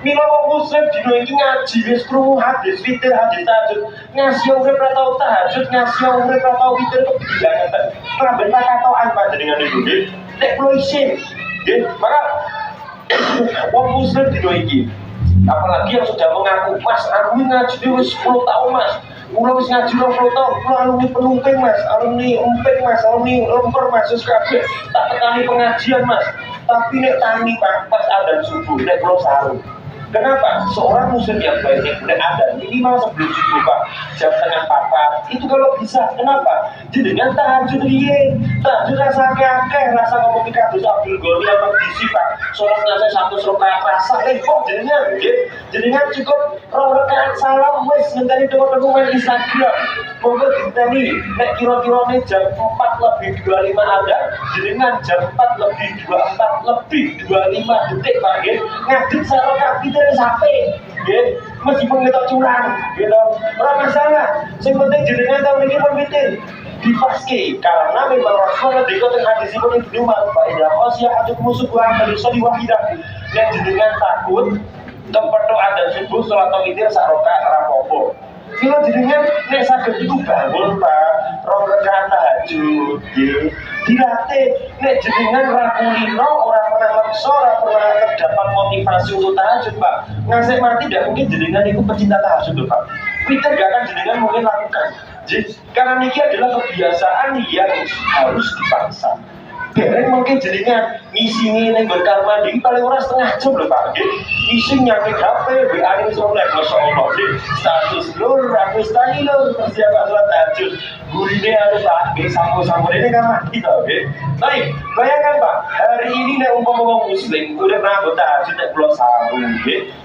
Mila wong muslim dino iki ngaji wis krungu hadis witir hadis tahajud. Ngasih urip ra tau tahajud, ngasih urip ra tau witir kebilangan. Ora ben katokan panjenengan niku nggih. Nek kula isin nggih, maka wong muslim dino iki apalagi yang sudah mengaku Mas, aku ngaji wis 10 tahun Mas. Mula wis ngaji 20 tahun, kula alumni penumping Mas, alumni umping Mas, alumni lemper Mas, wis kabeh tak tekani pengajian Mas. Tapi nek tani Pak pas adzan subuh nek kula sarung. Kenapa? Seorang muslim yang baiknya boleh ada minimal sebelum subuh Pak, jam tengah 4 itu kalau bisa. Kenapa? Jadi dengan tahajud riye, tahajud rasa kakek, rasa ngomong kados Abdul Ghani yang mengisi Pak. Sholat nasi 100 rakaat rasa kok jenengan jenengan cukup 2 rakaat salam wis ngenteni tunggu main Instagram. Monggo diteni nek kira-kirane jam 4 lebih 25 ada, jenengan jam 4 lebih 24 lebih 25 detik Pak nggih. Ngadeg sareng kita sampai, meskipun kita curang, orang masalah. Yang penting jenengan tahu ini pemitin dipaski karena memang Rasulullah dikatakan hadis ini Ibnu Umar, Pak Ida, Osya atau musuh buah dari sodi wahidah. Yang jenengan takut tempat doa dan subuh sholat witir saroka rapopo. Kalau jenengan nek saged itu bangun Pak, 2 rakaat tahajud, dilatih. Nek jenengan rakulino orang pernah maksa, orang pernah terdapat motivasi untuk tahajud Pak. Ngasih mati tidak mungkin jenengan itu pecinta tahajud tuh Pak. Kita gak akan jenengan mungkin lakukan. Jadi, karena ini adalah kebiasaan yang harus dipaksa. Dereng mungkin jenengan ngisi ini berkar mandi paling orang setengah jam loh Pak. Ngisi nyampe HP, WA ini soleh, Masya Allah. Status lur, aku istani lur, persiapan sholat tahajud. Gurine ada Pak, sambung-sambung ini kan mati tau. Baik, bayangkan Pak, hari ini nek umpama muslim udah rambut tahajud nek belum sambung.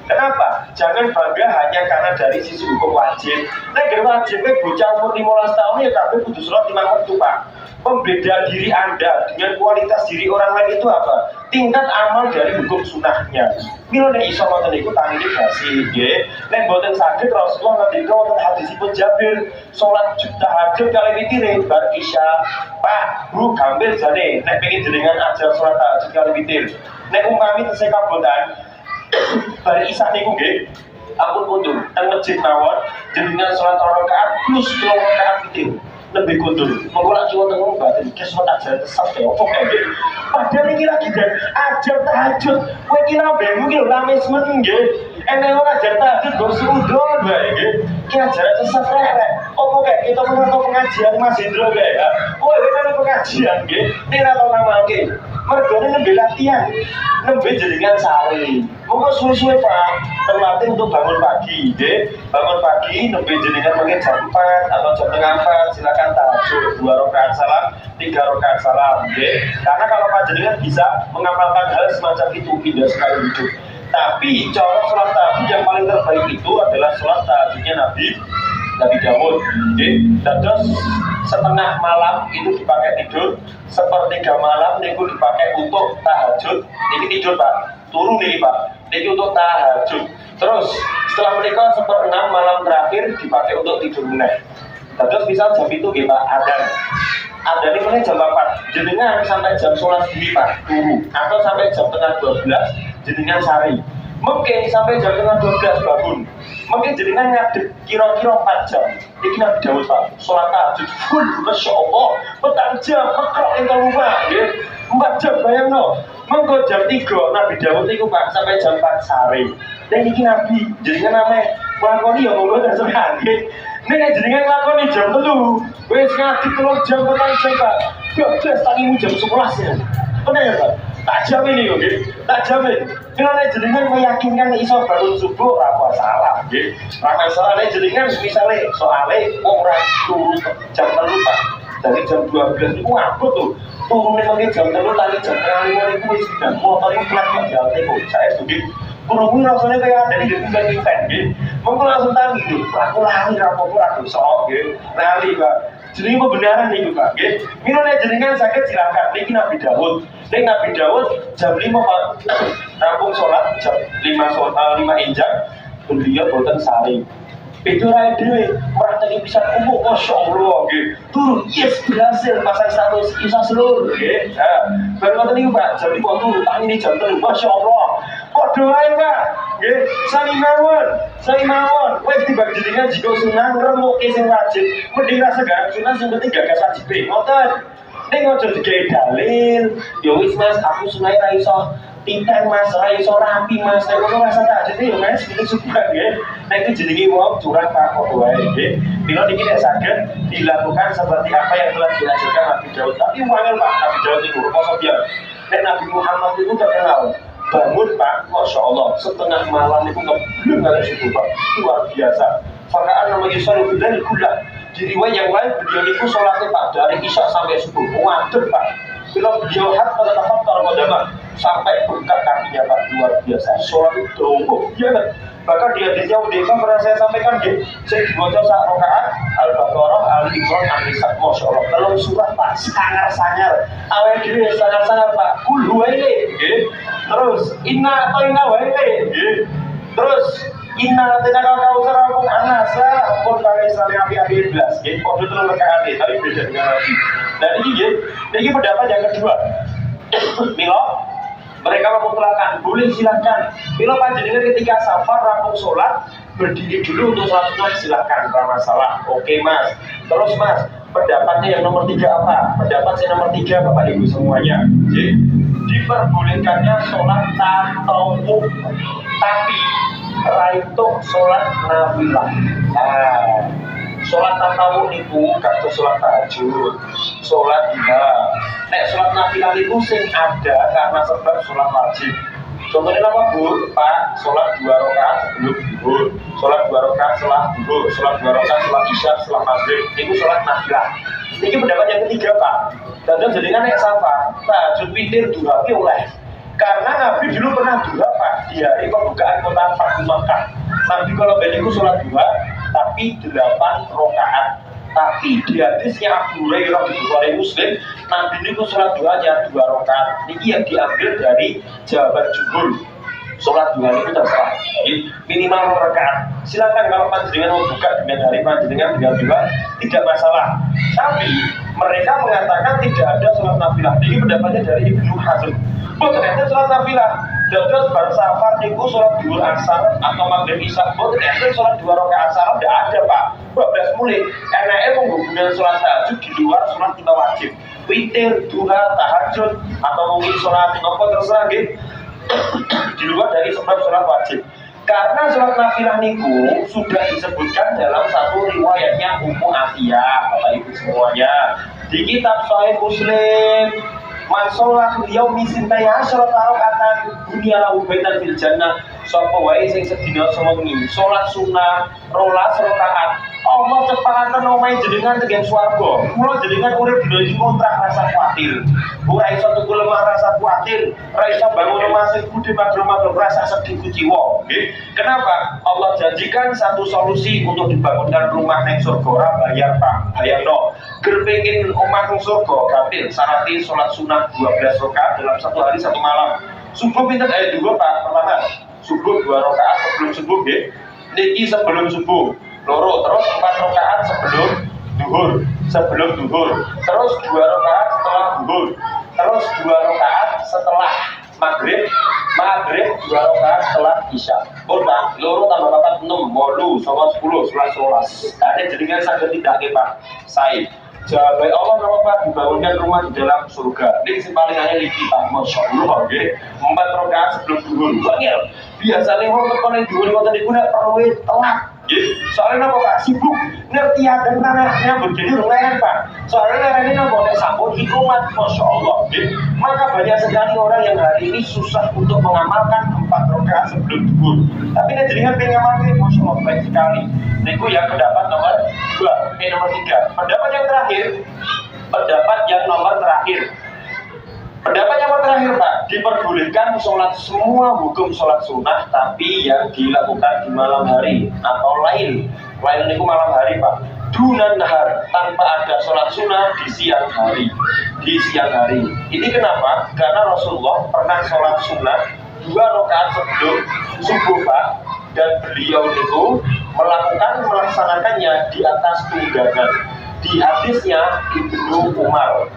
Kenapa? Jangan bangga hanya karena dari sisi hukum wajib. Nek wajibnya bocah umur 15 tahun ya kabeh kudu sholat 5 waktu Pak. Pembeda diri Anda dengan kualitas diri orang lain itu apa? Tingkat amal dari hukum sunnahnya. Milo nek iso ngoten niku tangine basi nggih. Nek boten saged Rasulullah ngendika wonten hadisipun Jabir, salat tahajud kali witir bar isya. Pak, Bu gambir jane nek pengin jenengan ajar salat tahajud kali witir. Nek umpami tesih kabotan bar isya niku nggih. Ampun kundur teng masjid mawon jenengan salat 2 rakaat plus 2 rakaat witir. Lebih kundur, mengulang jiwa tengah batin, kesempatan ajaran tesap ya, oke padahal ini lagi dan ajar tahajud, gue kira mungkin rames menggih, enak orang ajar tahajud, gue seudon, gue ajaran tesap rek, Apa kayak kita menonton pengajian Mas Indro kayak ya. Oh ini pengajian gitu. Ini atau nama oke. Mergone nembe latihan. Nembe jaringan sari. Monggo suwe-suwe Pak. Terlatih untuk bangun pagi, gitu. Bangun pagi nembe jaringan mungkin jam 4 atau jam setengah 4 silakan tahajud 2 rakaat salam, 3 rakaat salam, gitu. Karena kalau panjenengan bisa mengamalkan hal semacam itu indah sekali hidup. Tapi cara sholat tahajud yang paling terbaik itu adalah sholat tahajudnya Nabi Daud. Dan terus setengah malam itu dipakai tidur, sepertiga malam itu dipakai untuk tahajud. Ini tidur Pak, turun nih Pak. Ini untuk tahajud. Terus setelah menikah seperempat malam terakhir dipakai untuk tidur meneh. Dan terus bisa jam itu Pak, ada ini mulai jam 4 jenengan sampai jam 11 Pak turu, atau sampai jam tengah 12 jenengan sari. Mungkin sampai jam tengah 12 bangun. Mungkin jenengan ngadeg kira-kira 4 jam. Ini Nabi Daud Pak, sholat tahajud full, Masya Allah, 4 jam, mekrok yang rumah, ya. 4 jam bayang no. Mengko jam 3 Nabi Daud itu Pak sampai jam 4 sore. Dan ini Nabi, jenengan namanya lakoni ya monggo terserah. Nek jenengan lakoni jam 3, wis ngadeg 3 jam 4 jam Pak. 12 tangimu jam 11 ya. Benar ya Pak? Tak jamin ini, okay? Tak jamin. Kalau jenengan meyakinkan iso bangun subuh, apa salah, okay? Ramai salah jenengan misalnya soalnya orang turun jam 3 Pak. Dari jam 12 itu apa tuh? Turunnya lagi jam 3 tadi jam 5 itu sudah motor ini flat jalan teko. Saya studi. Kurungnya rasanya kayak ada di depan event, gitu. Mungkin langsung tanya gitu. Aku lari, aku sok, gitu. Lari Pak. Jadi kebenaran nih Pak, gitu. Minumnya jenengan sakit silakan. Ini Nabi Daud. Ini Nabi Daud jam 5 Pak. Rampung sholat jam 5 injak. Beliau boten sari. Itu raya dewe, prakteknya bisa umum, Masya Allah, gitu. Turun, yes, berhasil, pasang status, bisa seluruh, gitu. Baru kata nih Pak, jam 5 turun, ini jam 3, Masya Allah. Kok doain Pak, gitu. Sani mawon, wes dibagi jadinya jika sunnah, remuk, iseng wajib. Mending rasa gak, sunnah yang penting gak wajib, ngotot. Ini ngocok dikai dalil, yowis mas, aku sunnah raiso. Tintan mas, raiso rapi mas, nek kono rasa tak jadi ya mas, itu suka ya. Nek itu jenenge wong curang Pak kok wae nggih. Bila iki nek saged dilakukan seperti apa yang telah diajarkan Nabi Daud. Tapi wangel Pak Nabi Daud itu kok biar. Nek Nabi Muhammad itu terkenal bangun Pak, Masya Allah, setengah malam itu ngeblung kali subuh Pak, luar biasa. Fakaan namanya Yusuf dan Gula. Di riwayat yang lain beliau itu sholatnya Pak dari Isya sampai subuh, waduh Pak. Bila beliau hat pada tahap taruh sampai bengkak kakinya Pak, luar biasa. Sholat itu umum, ya kan? Bahkan dia jauh dia kan pernah saya sampaikan deh, saya dibaca saat rokaat Al-Baqarah, Al-Imran, An-Nisa, Masya Allah. Kalau surat Pak, sangar-sangar, awal diri sangar-sangar Pak, kul huwaili, terus inna atau inna waili, terus inna tenaga kausar ampun anasa ampun kali sali api-api 11, kode terus rokaat tapi beda dengan lagi. Dan ini pendapat yang kedua. Milo mereka memutlakan, boleh silakan. Bila panjenengan ketika safar rampung sholat berdiri dulu untuk sholat sunnah silakan, tidak masalah. Oke mas. Terus mas, pendapatnya yang nomor 3 apa? Pendapat yang nomor 3 Bapak Ibu semuanya. Jadi, diperbolehkannya sholat tatawuf, tapi raitu sholat nafilah. Sholat tatawuf itu kata sholat tahajud, sholat duha. Nek sholat nafilah itu sing ada karena sebab sholat wajib. Contohnya apa Bu? Pak, sholat 2 rakaat sebelum zuhur, sholat 2 rakaat setelah zuhur, sholat 2 rakaat setelah isya, setelah maghrib. Itu sholat nafilah. Ini pendapat yang ketiga Pak. Dan jadinya nek safar, tahajud witir duha ki oleh. Karena Nabi dulu pernah duha Pak di hari pembukaan kota Fathu Makkah. Nabi kalau beliau sholat duha tapi 8 rakaat. Tapi di hadisnya Abu Hurairah di Bukhari Muslim, Nabi itu sholat duhanya 2 rakaat. Ini yang diambil dari jawaban jumhur. Sholat duha itu terserah, minimal 2 rakaat. Silakan kalau panjenengan mau buka dengan hari panjenengan tinggal duha, tidak masalah. Tapi mereka mengatakan tidak ada sholat nafilah. Ini pendapatnya dari Ibnu Hazm. Ternyata sholat nafilah. Terus bar safar niku sholat 2 asar atau maghrib isya. Ternyata sholat 2 rakaat salam tidak ada Pak. 12 mulai. Enaknya menghubungkan sholat tahajud di luar sholat 5 wajib. Witir, duha, tahajud atau mungkin sholat nopo terserah gitu. Di luar dari sebab sholat wajib. Karena sholat nafilah niku sudah disebutkan dalam satu riwayatnya Ummu Atiyah, Bapak Ibu semuanya, di kitab Sahih Muslim. Man sholat yaumi sintaya sholat rakaatan dunia lahu baitan fil jannah. Sapa wae sing sedina sewengi sholat sunah 12 rakaat, Allah cepataken omahe jenengan teng swarga. Mula jenengan urip dina iki kontrak rasa kuatir. Ora iso tuku lemah rasa kuatir, ora iso bangun rumah sing gede magro-magro rasa sedih kuciwa. Nggih. Kenapa? Allah janjikan satu solusi untuk dibangunkan rumah neng surga. Ora bayar Pak, bayarno. Ger pengin omah nang surga gampil syaratnya sholat sunah 12 rakaat dalam satu hari satu malam. Subuh pinten ayat 2 Pak. Pertama, subuh 2 rakaat sebelum subuh nggih. Niki sebelum subuh. Loro, terus 4 rakaat sebelum duhur, terus 2 rakaat setelah duhur, terus 2 rakaat setelah maghrib 2 rakaat setelah isya. Udah, loro tambah 4 6 8 9 10 11 12. Ada jenengan saged tidake Pak. Sae. Jawabai Allah kalau Pak dibangunkan rumah di dalam surga. Ini paling hanya di kita, masya Allah, oke. 4 rakaat sebelum duhur. Bangil. Biasanya orang tekan duhur kalau tadi guna perlu telat. Soalnya apa Pak sibuk ngerti ada anaknya begini lumayan Pak. Soalnya ini nopo sambut hikmat, masya Allah. Maka banyak sekali orang yang hari ini susah untuk mengamalkan 4 rakaat sebelum duhur. Tapi ini jadinya pengen ngamalkan, masya Allah baik sekali. Itu yang pendapat nomor 2, nomor 3. Pendapat yang terakhir, Pendapat yang terakhir Pak, diperbolehkan sholat semua hukum sholat sunnah, tapi yang dilakukan di malam hari atau lain itu malam hari Pak. Dunan nahar, tanpa ada sholat sunnah di siang hari. Ini kenapa? Karena Rasulullah pernah sholat sunnah 2 rakaat sebelum subuh Pak, dan beliau itu melaksanakannya di atas tunggangan. Di hadisnya Ibnu Umar.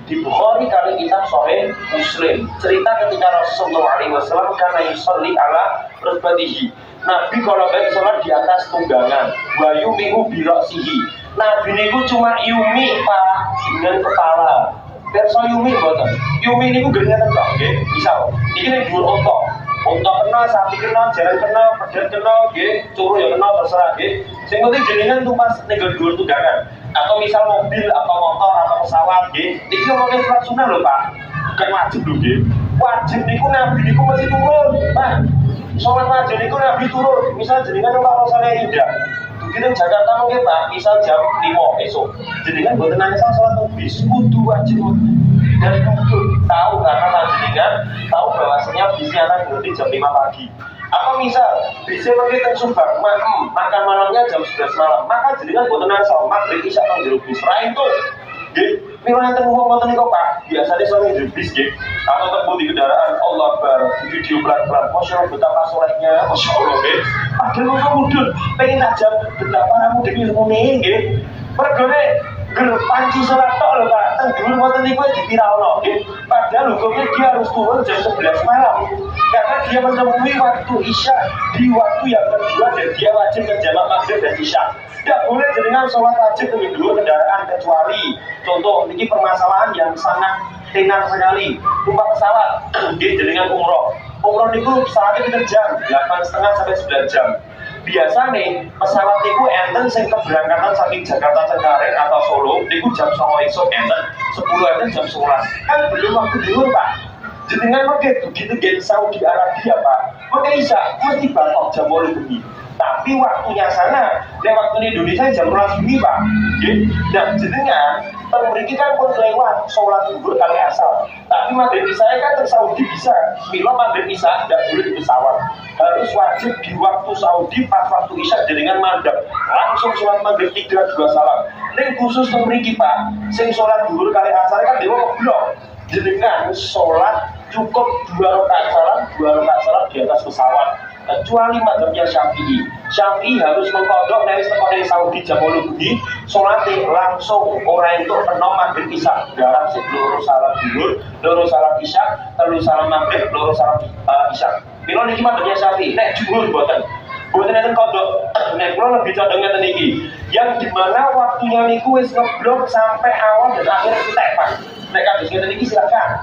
Di Bukhari kali kitab Sahih Muslim cerita ketika Rasulullah SAW karena yusolli ala rukbatihi. Nabi kalau baik sholat di atas tunggangan. Wa yumihu biroksihi. Nabi niku cuma yumi Pak dengan kepala. Perso yumi boten. Yumi niku gengnya tentok, nggih. Misal, iki ning dhuwur unta kena, sapi kena, jaran kena, pedet kena, nggih, curu ya kena terserah nggih. Sing penting jenengan tumpah ning dhuwur tunggangan. Atau misal mobil atau motor atau pesawat nggih. Iki ngomongin sholat sunah lho Pak. Bukan wajib lho nggih. Wajib niku Nabi niku mesti turun, Pak. Sholat wajib niku Nabi turun. Misal jenengan numpak Rosalia Indah. Begitu Jakarta mungkin Pak, misal jam 5 esok. Jenengan mboten nangis sholat bis kudu wajib. Dan kudu tahu karena jenengan tahu bahwasanya bisnya akan berhenti jam 5 pagi. Apa misal bisa pergi ke Subang makan malamnya jam 11 malam, maka jenengan boten asal maghrib isya nang jero bis. Ra itu nggih, milah teng wong ngoten niku Pak, biasane sono jero bis nggih. Atau tempuh di kendaraan Allah Akbar, video pelan-pelan. Masya Allah betapa solehnya, masya Allah nggih. Padahal wong mudun pengen tajam betapa kamu dhewe ngene nggih. Mergone panci sholat tok lho Pak, teng dhuwur ngoten niku dipiralno nggih. Padahal hukumnya dia harus turun jam 11 malam. Karena dia menemui waktu isya di waktu yang kedua dan dia wajib menjamak maghrib dan isya. Tidak boleh jenengan sholat wajib dengan 2 kendaraan kecuali contoh ini permasalahan yang sangat ringan sekali. Numpak pesawat, jenengan umroh. Umroh niku pesawatnya kita jam 8,5 sampai 9 jam. Biasa nih pesawat niku enten sing keberangkatan saking Jakarta Cengkareng atau Solo niku jam 9 esok enten 10 enten jam 11 kan belum waktu dulu Pak. Jenengan pakai begitu di Saudi Arabia Pak, pakai isya mesti batok jam 8 bengi. Tapi waktunya sana, dan waktu di Indonesia jam 12 bengi Pak. Dan jenengan memiliki kan pun lewat sholat zuhur kali asal. Tapi maghrib isya kan ke Saudi bisa. Mila maghrib isya tidak boleh di pesawat. Harus wajib di waktu Saudi pas waktu isya jenengan mandap. Langsung sholat maghrib 3 2 salam. Ini khusus memiliki Pak. Sing sholat zuhur kali asal kan dewa keblok. Jenengan sholat cukup 2 rakaat salam di atas pesawat. Kecuali mazhabnya Syafi'i harus mengkodok dari sekolah Saudi jam 8 bengi sholatnya langsung orang itu kena maghrib isya garap sebelum salam zuhur, loro salam isya, telu salam maghrib, loro salam isya. Bila niki mazhabnya Syafi'i, nek jumhur boten enten kodok. Nek kula lebih condong ngeten iki, yang dimana waktunya niku wis ngeblok sampai awal dan akhir entek Pak. Nek kados ngeten iki silakan.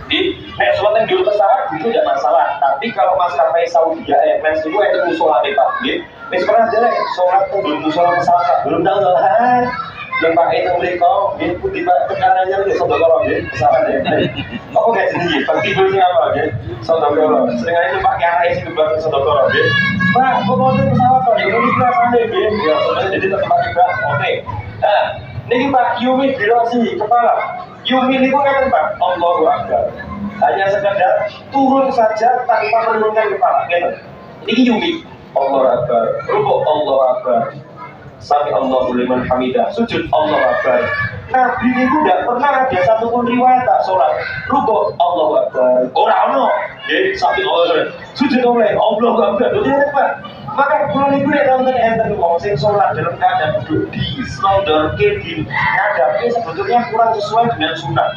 Nek sholat yang dulu pesawat itu tidak masalah. Tapi kalau maskapai Saudi Airlines itu musola nih Pak. Nek pernah jelek sholat tuh belum musola pesawat Pak. Belum tahu lah. Yang pakai itu mereka, putih Pak tekanannya itu saudara ya pesawat ya. Aku nggak jadi Pak tidur sih apa ya saudara. Sering aja pakai arah isi ke belakang saudara ya. Pak, kok mau pesawat kok? Ini di kelas sana ya. Ya sebenarnya jadi tetap pakai Pak. Oke. Nah, ini Pak Yumi Birosi kepala. Yumi ini pun kan Pak, Allahu Akbar. Hanya sekedar turun saja tanpa menurunkan kepala. Gitu. Ini Yumi, Allahu Akbar. Rukuk Allahu Akbar. Sami Allahu liman hamidah. Sujud Allahu Akbar. Nabi itu tidak pernah ada satupun riwayat tak sholat. Rukuk Allahu Akbar. Orang no. Sami Allah. Sujud oleh Allahu Akbar. Jadi Pak. Maka kalau ibu yang nonton enten wong sing sholat dalam keadaan duduk di slondor di ngadapnya sebetulnya kurang sesuai dengan sunnah.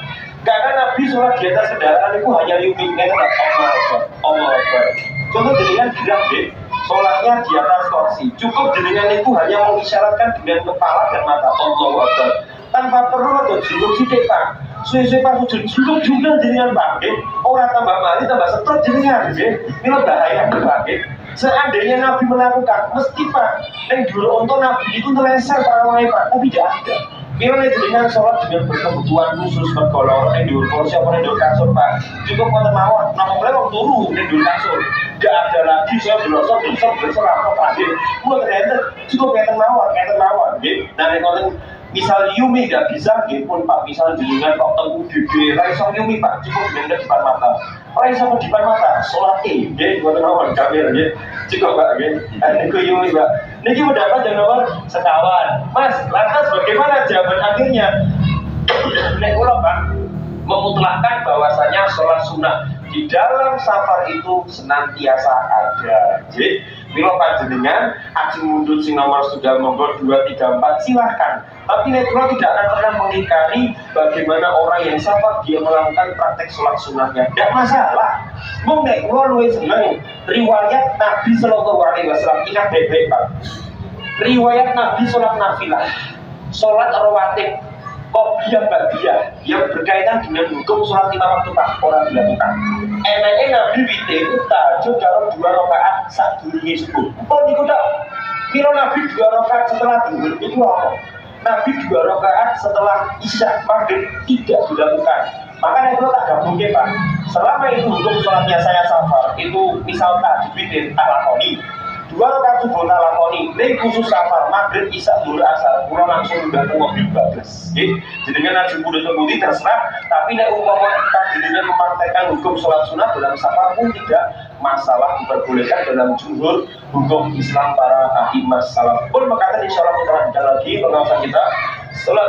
Karena Nabi sholat di atas kendaraan itu hanya yumingnya Allah Akbar. Contoh dengan gerak deh, sholatnya di atas kursi. Cukup dengan itu hanya mengisyaratkan dengan kepala dan mata Allah Akbar. Tanpa perlu atau juluk sidik Pak. Suwe-suwe pas sujud juluk juga dengan Pak. Orang tambah mali tambah setrot dengan ini bahaya Pak. Seandainya Nabi melakukan, mesti Pak, yang dulu untuk Nabi itu terleser para wanita Pak, tapi tidak ada. Milih dengan sholat dengan berkebutuhan khusus berkolor, yang dulu kursi apa yang dulu kasur Pak, cukup konten mawar, nama boleh waktu turu yang dulu kasur, tidak ada lagi saya berosok apa Pak, mulai ternyata cukup konten mawar, nah yang konten misal Yumi tidak bisa, pun Pak, misal jenengan Pak Tengku Gede, Raisa Yumi Pak, cukup dengan depan mata. Raisa di depan mata, sholat buatan awan, kamera, cukup Pak, ini ke Yumi Pak. Ini mendapat yang nomor sekawan. Mas, lantas bagaimana jawaban akhirnya? Nek kula Pak, memutlakkan bahwasanya sholat sunnah di dalam safar itu senantiasa ada. Jadi, bila panjenengan aji mundur sing nomor sudah nomor 2, 3, 4 silahkan. Tapi nek kula tidak akan pernah mengingkari bagaimana orang yang safar dia melakukan praktek sholat sunnahnya. Tidak masalah. Mung nek kula luwih seneng riwayat Nabi Sallallahu Alaihi Wasallam ingat baik-baik Pak. Riwayat Nabi sholat nafilah, sholat rawatib, qobliyah ba'diyah yang berkaitan dengan hukum sholat 5 waktu Pak orang dilakukan. Enaknya Nabi wite itu tahajud dalam 2 rakaat saat durunge subuh. Oh niku tak mira Nabi 2 rakaat setelah duhur itu apa? Nabi 2 rakaat setelah isya maghrib tidak dilakukan. Makanya itu tak gabungin Pak. Selama itu hukum sholatnya saya safar, itu misal tak dibikin tak lakoni 2 rakaat subuh tak lakoni, ini khusus safar, maghrib, isya, zuhur, asar, kurang langsung udah mobil bagus. Jadi dengan najib muda terbudi terserah, tapi nek umpama kita dengan mempraktekkan hukum sholat sunnah dalam safar pun tidak masalah, diperbolehkan dalam jumhur hukum Islam para imam salaf. Pun berkata insya Allah kita lanjutkan lagi pengawasan kita. Sholat